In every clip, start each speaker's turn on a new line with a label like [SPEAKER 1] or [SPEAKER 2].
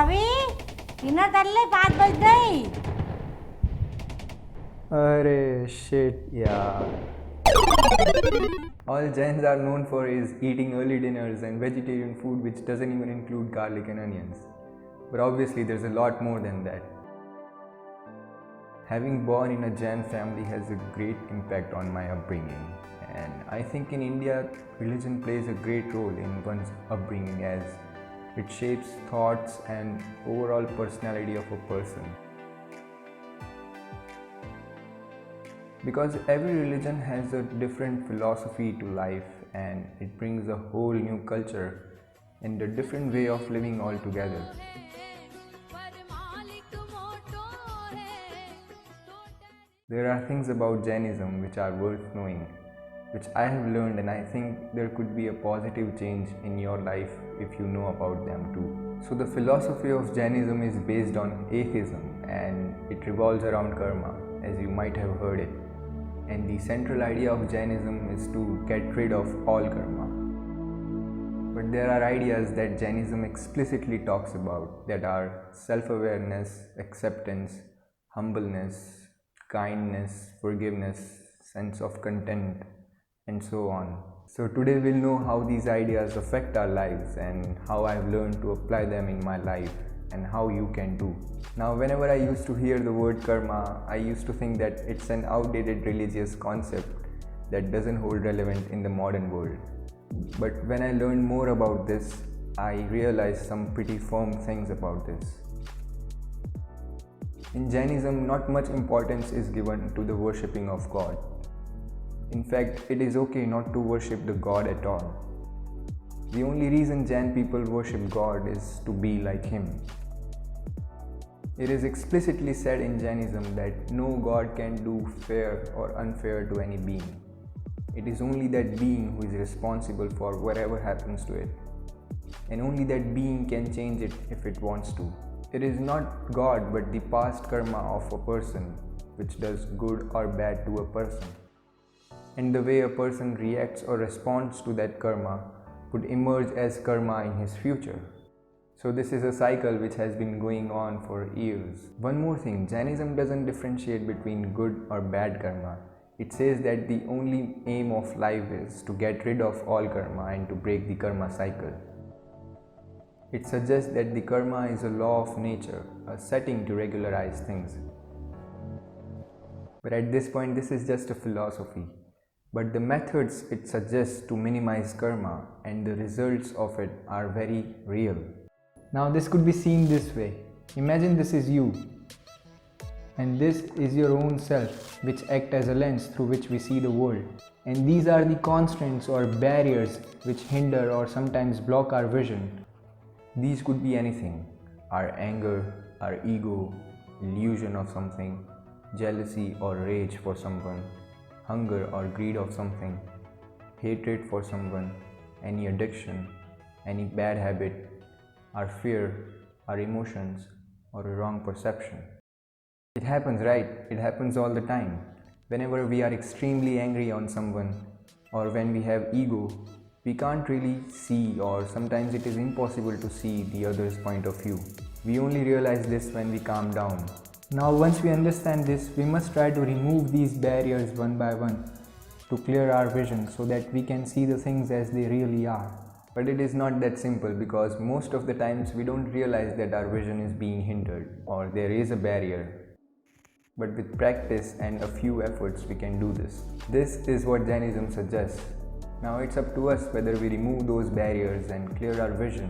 [SPEAKER 1] Ravi, dinner tarle 5 baj gayi.
[SPEAKER 2] Arey shit, yeah. All Jains are known for is eating early dinners and vegetarian food which doesn't even include garlic and onions. But obviously there's a lot more than that. Having born in a Jain family has a great impact on my upbringing, and I think in India religion plays a great role in one's upbringing as it shapes thoughts and overall personality of a person. Because every religion has a different philosophy to life and it brings a whole new culture and a different way of living altogether. There are things about Jainism which are worth knowing, which I have learned, and I think there could be a positive change in your life if you know about them too. So the philosophy of Jainism is based on atheism and it revolves around karma, as you might have heard it. And the central idea of Jainism is to get rid of all karma. But there are ideas that Jainism explicitly talks about that are self-awareness, acceptance, humbleness, kindness, forgiveness, sense of content, and so on. So today we'll know how these ideas affect our lives and how I've learned to apply them in my life and how you can too. Now, whenever I used to hear the word karma, I used to think that it's an outdated religious concept that doesn't hold relevance in the modern world. But when I learned more about this, I realized some pretty firm things about this. In Jainism, not much importance is given to the worshipping of God. In fact, it is okay not to worship the God at all. The only reason Jain people worship God is to be like Him. It is explicitly said in Jainism that no God can do fair or unfair to any being. It is only that being who is responsible for whatever happens to it. And only that being can change it if it wants to. It is not God but the past karma of a person which does good or bad to a person. And the way a person reacts or responds to that karma could emerge as karma in his future. So this is a cycle which has been going on for years. One more thing, Jainism doesn't differentiate between good or bad karma. It says that the only aim of life is to get rid of all karma and to break the karma cycle. It suggests that the karma is a law of nature, a setting to regularize things. But at this point, this is just a philosophy. But the methods it suggests to minimize karma and the results of it are very real. Now this could be seen this way. Imagine this is you and this is your own self, which act as a lens through which we see the world. And these are the constraints or barriers which hinder or sometimes block our vision. These could be anything: our anger, our ego, illusion of something, jealousy or rage for someone, hunger or greed of something, hatred for someone, any addiction, any bad habit, our fear, our emotions, or a wrong perception. It happens, right? It happens all the time. Whenever we are extremely angry on someone or when we have ego, we can't really see, or sometimes it is impossible to see the other's point of view. We only realize this when we calm down. Now once we understand this, we must try to remove these barriers one by one to clear our vision so that we can see the things as they really are. But it is not that simple because most of the times we don't realize that our vision is being hindered or there is a barrier. But with practice and a few efforts we can do this. This is what Jainism suggests. Now it's up to us whether we remove those barriers and clear our vision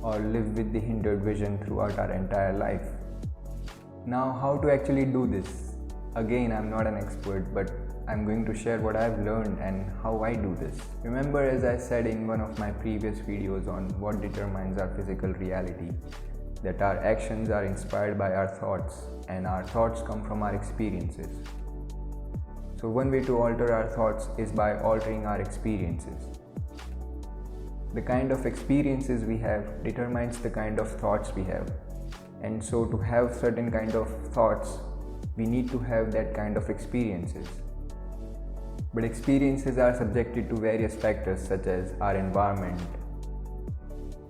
[SPEAKER 2] or live with the hindered vision throughout our entire life. Now how to actually do this? Again, I'm not an expert, but I'm going to share what I've learned and how I do this. Remember, as I said in one of my previous videos on what determines our physical reality, that our actions are inspired by our thoughts and our thoughts come from our experiences. So one way to alter our thoughts is by altering our experiences. The kind of experiences we have determines the kind of thoughts we have. And so to have certain kind of thoughts, we need to have that kind of experiences. But experiences are subjected to various factors such as our environment,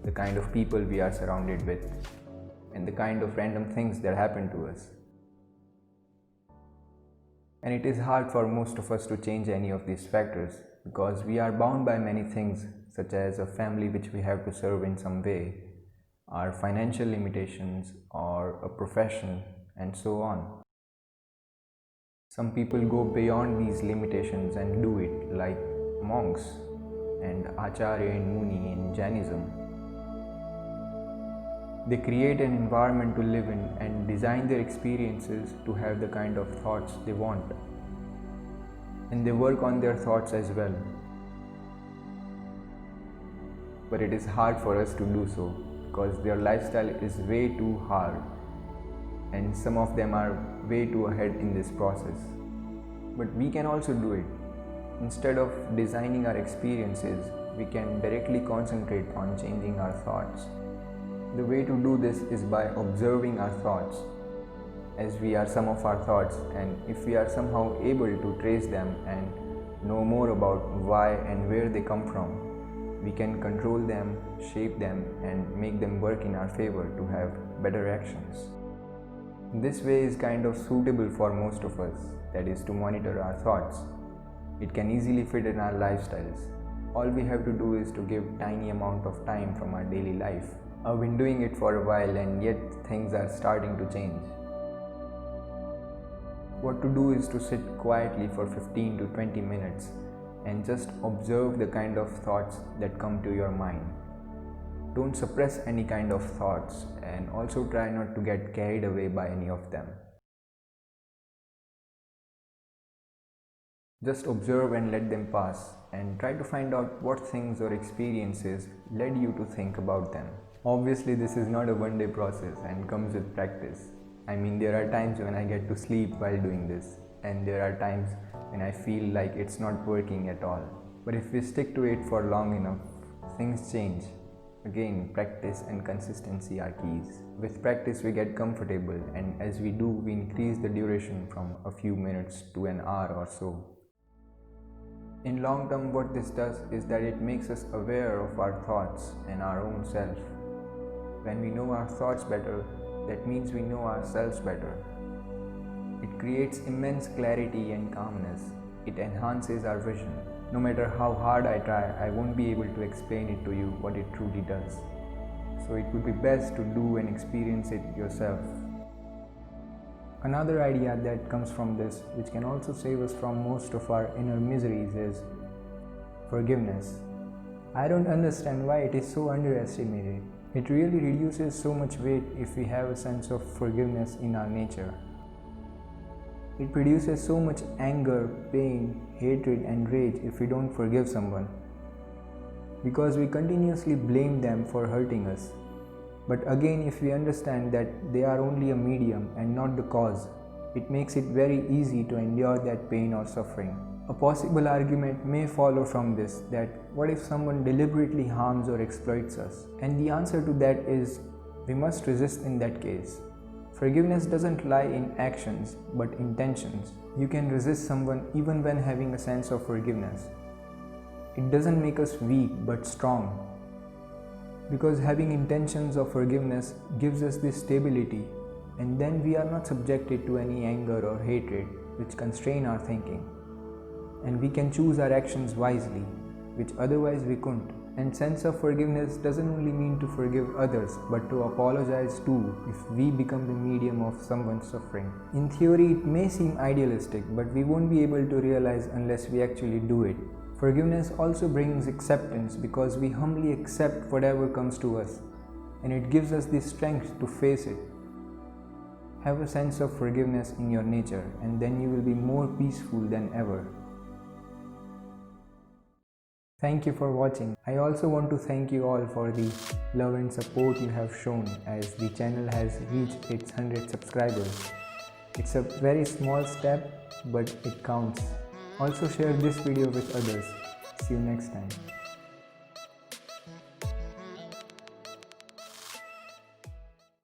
[SPEAKER 2] the kind of people we are surrounded with, and the kind of random things that happen to us. And it is hard for most of us to change any of these factors because we are bound by many things, such as a family which we have to serve in some way, our financial limitations, or a profession, and so on. Some people go beyond these limitations and do it, like monks and Acharya and Muni in Jainism. They create an environment to live in and design their experiences to have the kind of thoughts they want. And they work on their thoughts as well. But it is hard for us to do so because their lifestyle is way too hard, and some of them are way too ahead in this process. But we can also do it. Instead of designing our experiences, we can directly concentrate on changing our thoughts. The way to do this is by observing our thoughts, as we are some of our thoughts, and if we are somehow able to trace them and know more about why and where they come from, we can control them, shape them, and make them work in our favor to have better actions. This way is kind of suitable for most of us, that is to monitor our thoughts. It can easily fit in our lifestyles. All we have to do is to give tiny amount of time from our daily life. I've been doing it for a while and yet things are starting to change. What to do is to sit quietly for 15 to 20 minutes and just observe the kind of thoughts that come to your mind. Don't suppress any kind of thoughts, and also try not to get carried away by any of them. Just observe and let them pass, and try to find out what things or experiences led you to think about them. Obviously, this is not a one-day process and comes with practice. I mean, there are times when I get to sleep while doing this, and there are times when I feel like it's not working at all. But if we stick to it for long enough, things change. Again, practice and consistency are keys. With practice we get comfortable, and as we do, we increase the duration from a few minutes to an hour or so. In long term, what this does is that it makes us aware of our thoughts and our own self. When we know our thoughts better, that means we know ourselves better. It creates immense clarity and calmness. It enhances our vision. No matter how hard I try, I won't be able to explain it to you what it truly does. So it would be best to do and experience it yourself. Another idea that comes from this, which can also save us from most of our inner miseries, is forgiveness. I don't understand why it is so underestimated. It really reduces so much weight if we have a sense of forgiveness in our nature. It produces so much anger, pain, hatred, and rage if we don't forgive someone, because we continuously blame them for hurting us. But again, if we understand that they are only a medium and not the cause, it makes it very easy to endure that pain or suffering. A possible argument may follow from this, that what if someone deliberately harms or exploits us? And the answer to that is, we must resist in that case. Forgiveness doesn't lie in actions, but intentions. You can resist someone even when having a sense of forgiveness. It doesn't make us weak, but strong. Because having intentions of forgiveness gives us this stability, and then we are not subjected to any anger or hatred which constrain our thinking. And we can choose our actions wisely, which otherwise we couldn't. And sense of forgiveness doesn't only mean to forgive others, but to apologize too if we become the medium of someone's suffering. In theory, it may seem idealistic, but we won't be able to realize unless we actually do it. Forgiveness also brings acceptance, because we humbly accept whatever comes to us, and it gives us the strength to face it. Have a sense of forgiveness in your nature, and then you will be more peaceful than ever. Thank you for watching. I also want to thank you all for the love and support you have shown, as the channel has reached its 100 subscribers. It's a very small step, but it counts. Also share this video with others. See you next time.